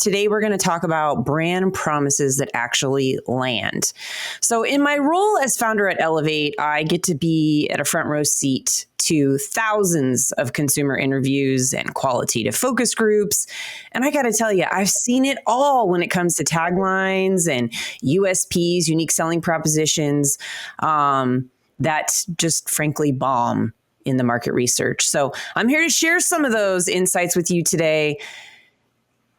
Today, we're going to talk about brand promises that actually land. So in my role as founder at Elevate, I get to be at a front row seat to thousands of consumer interviews and qualitative focus groups. And I got to tell you, I've seen it all when it comes to taglines and USPs, unique selling propositions, that just frankly bomb in the market research. So I'm here to share some of those insights with you today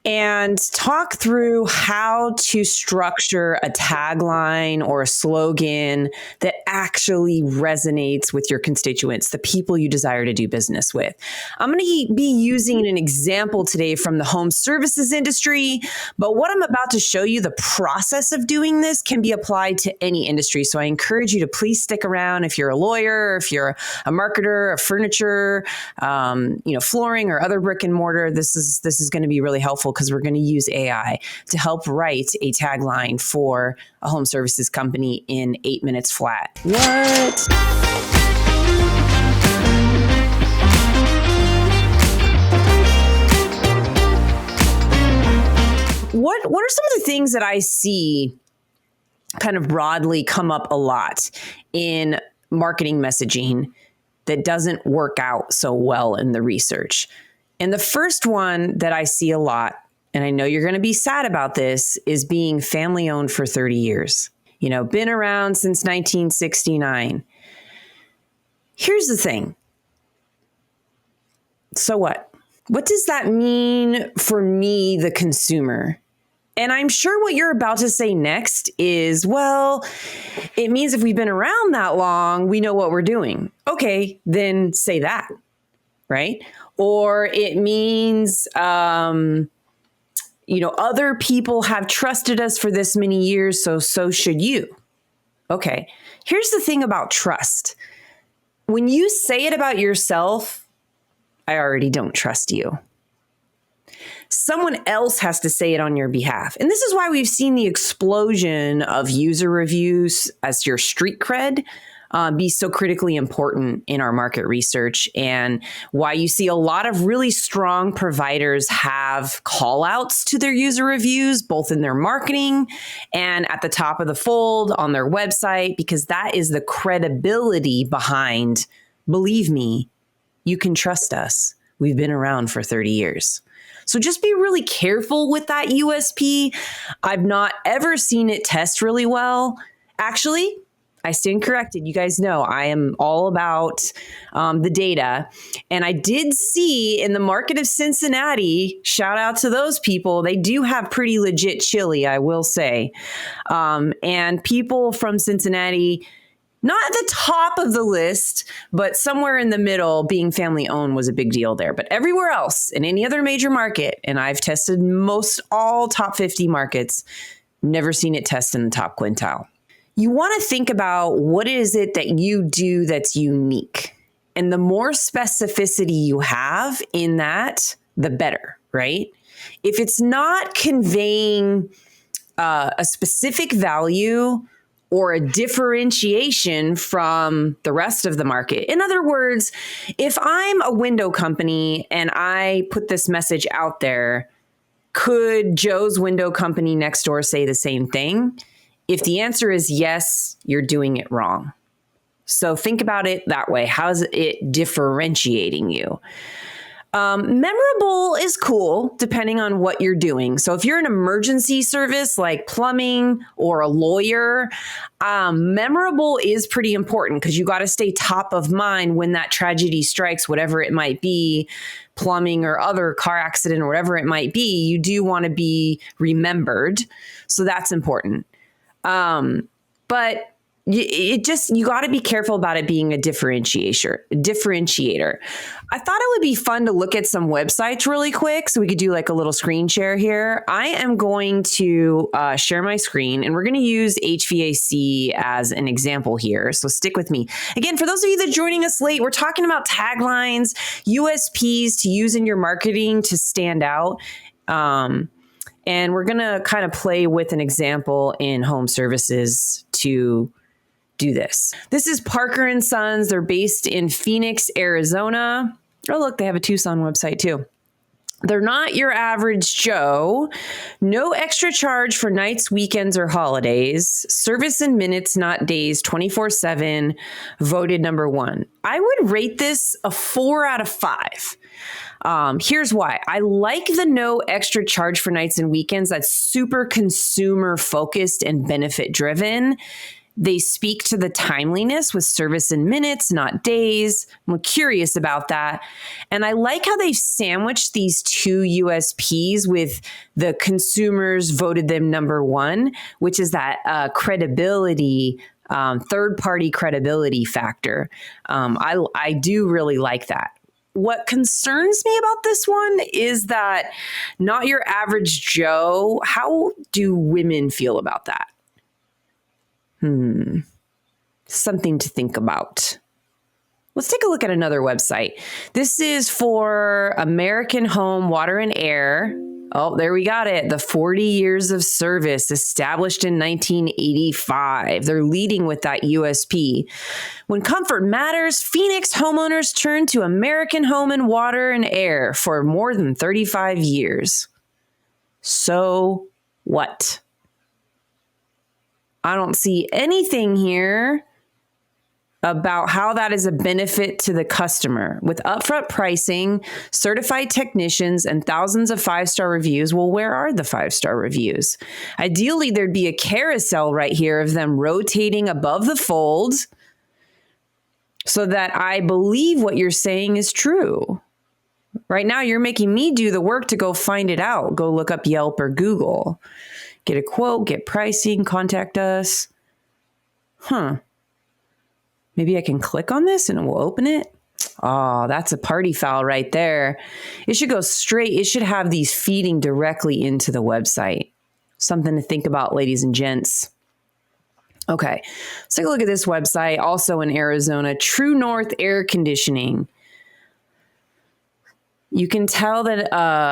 and talk through how to structure a tagline or a slogan that actually resonates with your constituents, the people you desire to do business with. I'm going to be using an example today from the home services industry, but what I'm about to show you, the process of doing this can be applied to any industry. So I encourage you to please stick around if you're a lawyer, if you're a marketer, a furniture, flooring or other brick and mortar. This is going to be really helpful because we're going to use AI to help write a tagline for a home services company in 8 minutes flat. What? What are some of the things that I see kind of broadly come up a lot in marketing messaging that doesn't work out so well in the research? And the first one that I see a lot, and I know you're going to be sad about this, is being family owned for 30 years. Been around since 1969. Here's the thing. So what? What does that mean for me, the consumer? And I'm sure what you're about to say next is, well, it means if we've been around that long, we know what we're doing. Okay, then say that, right? Or it means, other people have trusted us for this many years, so should you. Okay, here's the thing about trust. When you say it about yourself, I already don't trust you. Someone else has to say it on your behalf. And this is why we've seen the explosion of user reviews as your street cred be so critically important in our market research, and why you see a lot of really strong providers have call outs to their user reviews, both in their marketing and at the top of the fold on their website, because that is the credibility behind, believe me, you can trust us. We've been around for 30 years. So just be really careful with that USP. I've not ever seen it test really well. Actually, I stand corrected. You guys know I am all about the data. And I did see in the market of Cincinnati, shout out to those people, they do have pretty legit chili, I will say. And people from Cincinnati, not at the top of the list, but somewhere in the middle, being family owned was a big deal there. But everywhere else, in any other major market, and I've tested most all top 50 markets, never seen it test in the top quintile. You want to think about what is it that you do that's unique. And the more specificity you have in that, the better, right? If it's not conveying a specific value or a differentiation from the rest of the market. In other words, if I'm a window company and I put this message out there, could Joe's window company next door say the same thing? If the answer is yes, you're doing it wrong. So think about it that way. How's it differentiating you? Memorable is cool depending on what you're doing. So if you're an emergency service like plumbing or a lawyer, memorable is pretty important because you got to stay top of mind when that tragedy strikes, whatever it might be, plumbing or other car accident or whatever it might be. You do want to be remembered. So that's important. But you got to be careful about it being a differentiator. I thought it would be fun to look at some websites really quick. So we could do like a little screen share here. I am going to share my screen and we're going to use HVAC as an example here. So stick with me. Again, for those of you that are joining us late, we're talking about taglines, USPs to use in your marketing to stand out. And we're going to kind of play with an example in home services to do this. This is Parker and Sons. They're based in Phoenix, Arizona. Oh, look, they have a Tucson website too. They're not your average Joe. No extra charge for nights, weekends, or holidays. Service in minutes, not days, 24/7. Voted number one. I would rate this a 4 out of 5. Here's why. I like the no extra charge for nights and weekends. That's super consumer focused and benefit driven. They speak to the timeliness with service in minutes, not days. I'm curious about that. And I like how they've sandwiched these two USPs with the consumers voted them number one, which is that credibility, third-party credibility factor. I do really like that. What concerns me about this one is that not your average Joe. How do women feel about that? Something to think about. Let's take a look at another website. This is for American Home Water and Air. Oh, there we got it. The 40 years of service, established in 1985. They're leading with that USP. When comfort matters, Phoenix homeowners turn to American Home and Water and Air for more than 35 years. So what? I don't see anything here about how that is a benefit to the customer. With upfront pricing, certified technicians, and thousands of 5-star reviews. Well, where are the 5-star reviews? Ideally, there'd be a carousel right here of them rotating above the fold so that I believe what you're saying is true. Right now, you're making me do the work to go find it out. Go look up Yelp or Google. Get a quote, get pricing, contact us. Maybe I can click on this and it will open it. Oh, that's a party foul right there. It should go straight. It should have these feeding directly into the website. Something to think about, ladies and gents. Okay, let's take a look at this website. Also in Arizona, True North Air Conditioning. You can tell that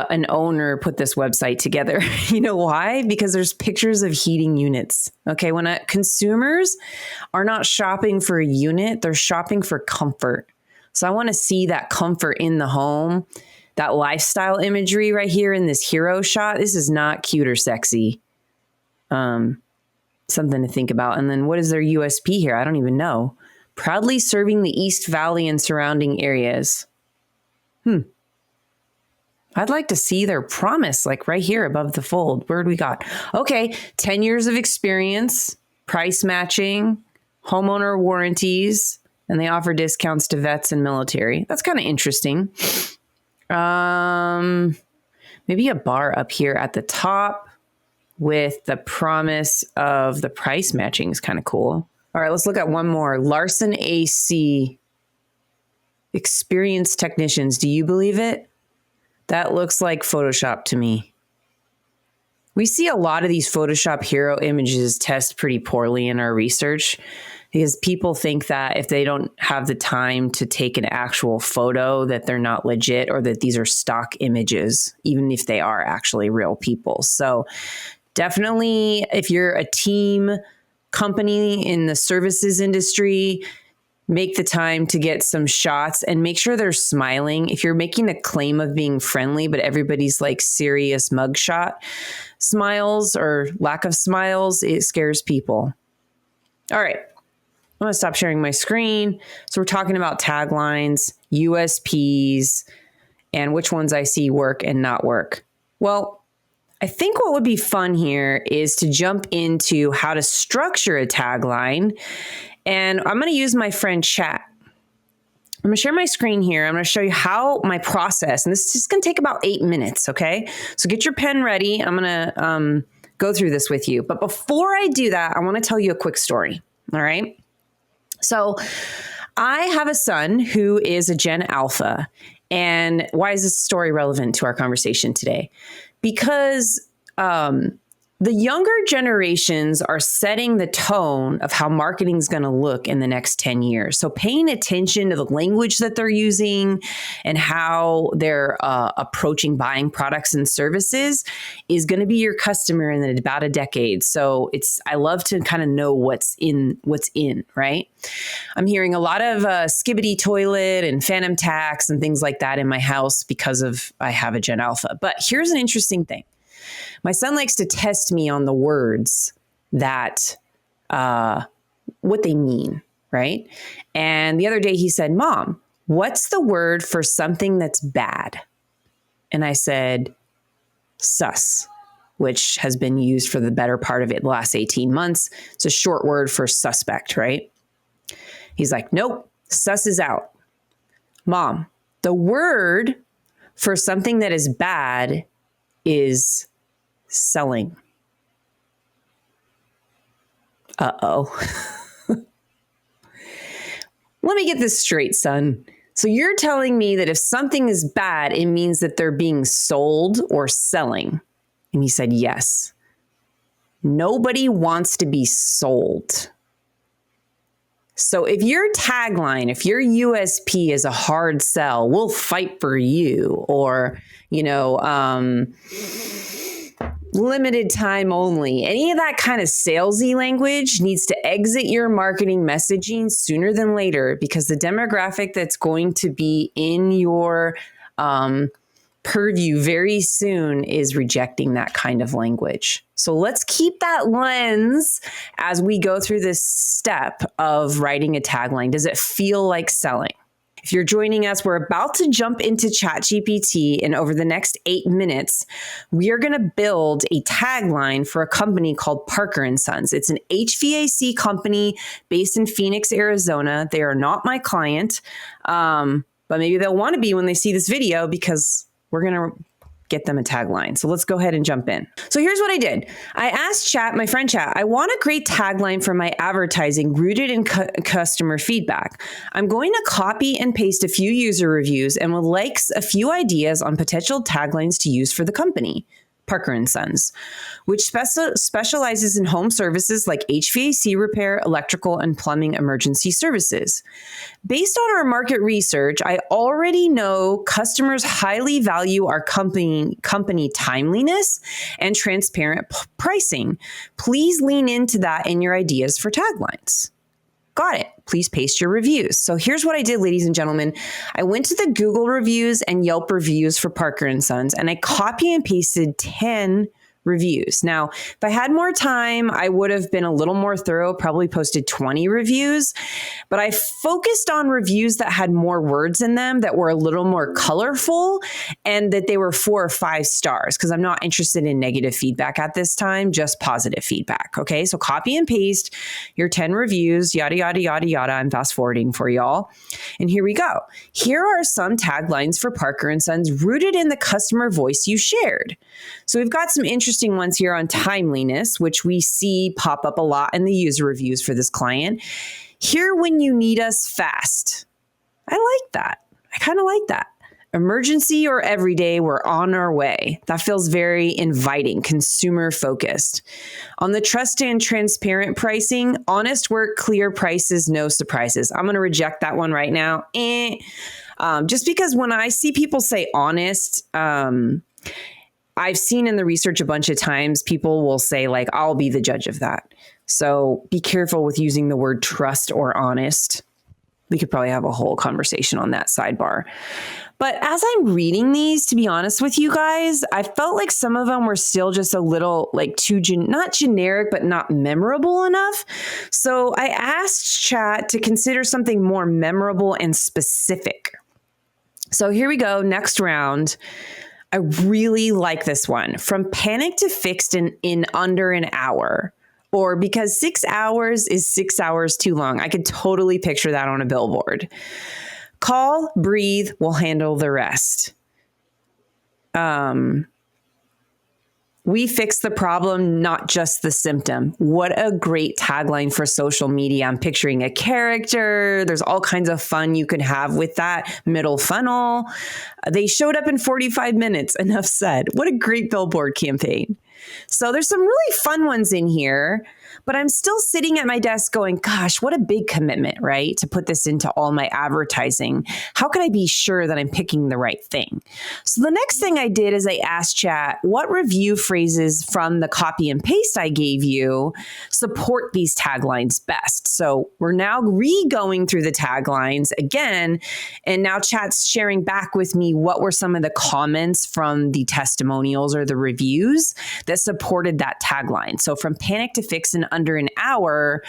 an owner put this website together. You know why? Because there's pictures of heating units. Okay, when consumers are not shopping for a unit, they're shopping for comfort. So I want to see that comfort in the home, that lifestyle imagery right here in this hero shot. This is not cute or sexy. Something to think about. And then what is their USP here? I don't even know. Proudly serving the East Valley and surrounding areas. I'd like to see their promise, like right here above the fold. Where do we got? Okay, 10 years of experience, price matching, homeowner warranties, and they offer discounts to vets and military. That's kind of interesting. Maybe a bar up here at the top with the promise of the price matching is kind of cool. All right, let's look at one more. Larson AC. Experienced technicians. Do you believe it? That looks like Photoshop to me. We see a lot of these Photoshop hero images test pretty poorly in our research because people think that if they don't have the time to take an actual photo, that they're not legit or that these are stock images, even if they are actually real people. So definitely, if you're a team company in the services industry, make the time to get some shots and make sure they're smiling. If you're making a claim of being friendly, but everybody's like serious mugshot smiles or lack of smiles, it scares people. All right. I'm going to stop sharing my screen. So we're talking about taglines, USPs, and which ones I see work and not work. Well, I think what would be fun here is to jump into how to structure a tagline. And I'm going to use my friend Chat. I'm going to share my screen here. I'm going to show you how my process, and this is going to take about 8 minutes, okay? So get your pen ready. I'm going to go through this with you. But before I do that, I want to tell you a quick story, all right? So I have a son who is a Gen Alpha. And why is this story relevant to our conversation today? Because The younger generations are setting the tone of how marketing is going to look in the next 10 years. So paying attention to the language that they're using and how they're approaching buying products and services is going to be your customer in about a decade. So I love to kind of know what's in, right? I'm hearing a lot of skibbity toilet and phantom tax and things like that in my house because I have a Gen Alpha. But here's an interesting thing. My son likes to test me on the words that, what they mean, right? And the other day he said, Mom, what's the word for something that's bad? And I said, sus, which has been used for the better part of the last 18 months. It's a short word for suspect, right? He's like, nope, sus is out. Mom, the word for something that is bad is selling. Uh-oh. Let me get this straight, son. So you're telling me that if something is bad, it means that they're being sold or selling? And he said, yes. Nobody wants to be sold. So if your tagline, if your USP is a hard sell, we'll fight for you, or, limited time only, any of that kind of salesy language needs to exit your marketing messaging sooner than later, because the demographic that's going to be in your purview very soon is rejecting that kind of language. So let's keep that lens as we go through this step of writing a tagline. Does it feel like selling? If you're joining us, we're about to jump into ChatGPT, and over the next 8 minutes, we are going to build a tagline for a company called Parker & Sons. It's an HVAC company based in Phoenix, Arizona. They are not my client, but maybe they'll want to be when they see this video, because we're going to get them a tagline. So let's go ahead and jump in. So here's what I did. I asked my friend Chat, I want a great tagline for my advertising rooted in customer feedback. I'm going to copy and paste a few user reviews and would like a few ideas on potential taglines to use for the company, Parker & Sons, which specializes in home services like HVAC repair, electrical, and plumbing emergency services. Based on our market research, I already know customers highly value our company timeliness and transparent pricing. Please lean into that in your ideas for taglines. Got it. Please paste your reviews. So here's what I did, ladies and gentlemen. I went to the Google reviews and Yelp reviews for Parker & Sons, and I copy and pasted 10 reviews. Now, if I had more time, I would have been a little more thorough, probably posted 20 reviews, but I focused on reviews that had more words in them, that were a little more colorful, and that they were 4 or 5 stars, because I'm not interested in negative feedback at this time, just positive feedback. Okay, so copy and paste your 10 reviews, yada, yada, yada, yada. I'm fast forwarding for y'all. And here we go. Here are some taglines for Parker & Sons rooted in the customer voice you shared. So we've got some interesting ones here on timeliness, which we see pop up a lot in the user reviews for this client. Here when you need us fast. I like that. I kind of like that. Emergency or everyday, we're on our way. That feels very inviting, consumer focused. On the trust and transparent pricing, honest work, clear prices, no surprises. I'm going to reject that one right now. Just because when I see people say honest, I've seen in the research a bunch of times, people will say like, I'll be the judge of that. So be careful with using the word trust or honest. We could probably have a whole conversation on that sidebar. But as I'm reading these, to be honest with you guys, I felt like some of them were still just a little like not generic, but not memorable enough. So I asked Chat to consider something more memorable and specific. So here we go. Next round. I really like this one. From panic to fixed in under an hour. Or because 6 hours is 6 hours too long. I could totally picture that on a billboard. Call, breathe, we'll handle the rest. We fix the problem, not just the symptom. What a great tagline for social media. I'm picturing a character. There's all kinds of fun you could have with that middle funnel. They showed up in 45 minutes. Enough said. What a great billboard campaign. So there's some really fun ones in here, but I'm still sitting at my desk going, gosh, what a big commitment, right? To put this into all my advertising. How can I be sure that I'm picking the right thing? So the next thing I did is I asked chat, what review phrases from the copy and paste I gave you support these taglines best? So we're now re-going through the taglines again, and now chat's sharing back with me what were some of the comments from the testimonials or the reviews that supported that tagline. So from panic to fix in under an hour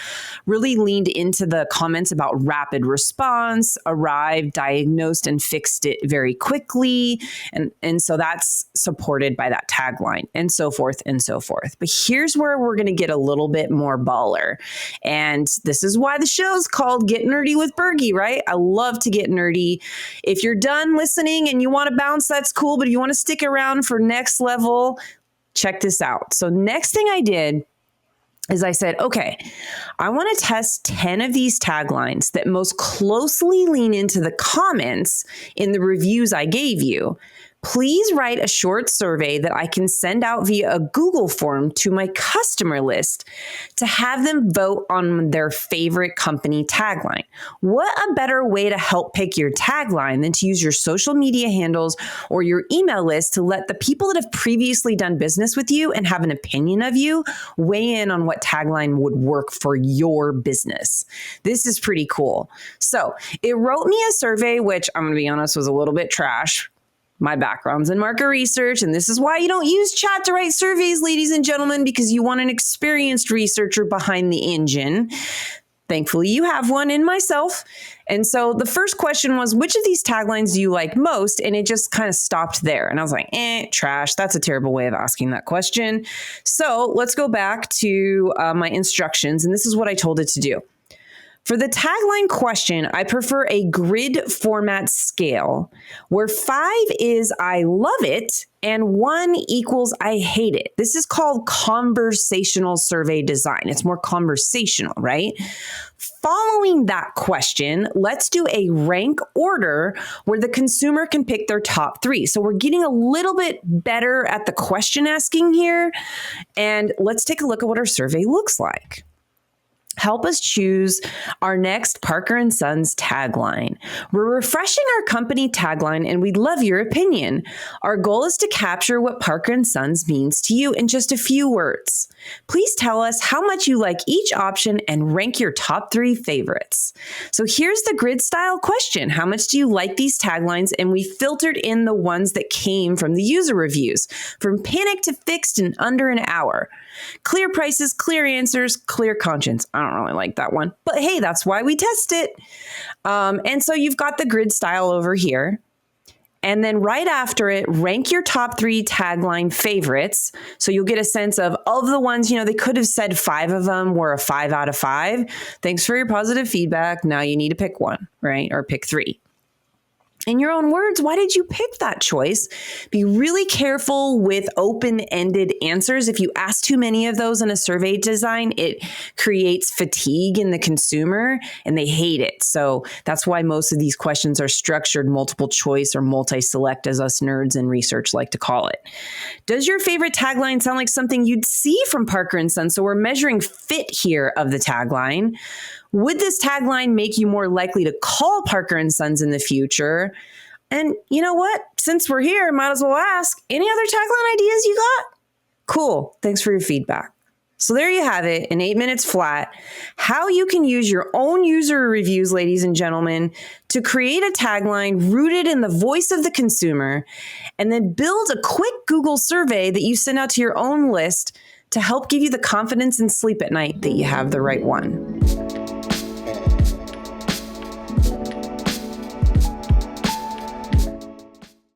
really leaned into the comments about rapid response, arrived, diagnosed, and fixed it very quickly. And so that's supported by that tagline, and so forth and so forth. But here's where we're going to get a little bit more baller. And this is why the show's called Get Nerdy with Bergie, right? I love to get nerdy. If you're done listening and you want to bounce, that's cool. But if you want to stick around for next level, check this out. So next thing I did is I said, okay, I want to test 10 of these taglines that most closely lean into the comments in the reviews I gave you. Please write a short survey that I can send out via a Google form to my customer list to have them vote on their favorite company tagline. What a better way to help pick your tagline than to use your social media handles or your email list to let the people that have previously done business with you and have an opinion of you weigh in on what tagline would work for your business. This is pretty cool. So it wrote me a survey, which I'm going to be honest was a little bit trash. My background's in market research, and this is why you don't use chat to write surveys, ladies and gentlemen, because you want an experienced researcher behind the engine. Thankfully, you have one in myself. And so the first question was, which of these taglines do you like most? And it just kind of stopped there. And I was like, trash. That's a terrible way of asking that question. So let's go back to my instructions. And this is what I told it to do. For the tagline question, I prefer a grid format scale where 5 is I love it and 1 equals I hate it. This is called conversational survey design. It's more conversational, right? Following that question, let's do a rank order where the consumer can pick their top 3. So we're getting a little bit better at the question asking here. And let's take a look at what our survey looks like. Help us choose our next Parker & Sons tagline. We're refreshing our company tagline and we'd love your opinion. Our goal is to capture what Parker & Sons means to you in just a few words. Please tell us how much you like each option and rank your top 3 favorites. So here's the grid style question. How much do you like these taglines? And we filtered in the ones that came from the user reviews, from panic to fixed in under an hour. Clear prices, clear answers, clear conscience. I don't really like that one, but hey, that's why we test it. And so you've got the grid style over here. And then right after it, rank your top 3 tagline favorites. So you'll get a sense of the ones, they could have said 5 of them were a 5 out of 5. Thanks for your positive feedback. Now you need to pick one, right? Or pick 3. In your own words, why did you pick that choice? Be really careful with open-ended answers. If you ask too many of those in a survey design, it creates fatigue in the consumer and they hate it. So that's why most of these questions are structured multiple choice or multi-select, as us nerds in research like to call it. Does your favorite tagline sound like something you'd see from Parker & Sons? So we're measuring fit here of the tagline. Would this tagline make you more likely to call Parker & Sons in the future? And you know what? Since we're here, might as well ask, any other tagline ideas you got? Cool. Thanks for your feedback. So there you have it in 8 minutes flat, how you can use your own user reviews, ladies and gentlemen, to create a tagline rooted in the voice of the consumer, and then build a quick Google survey that you send out to your own list to help give you the confidence and sleep at night that you have the right one.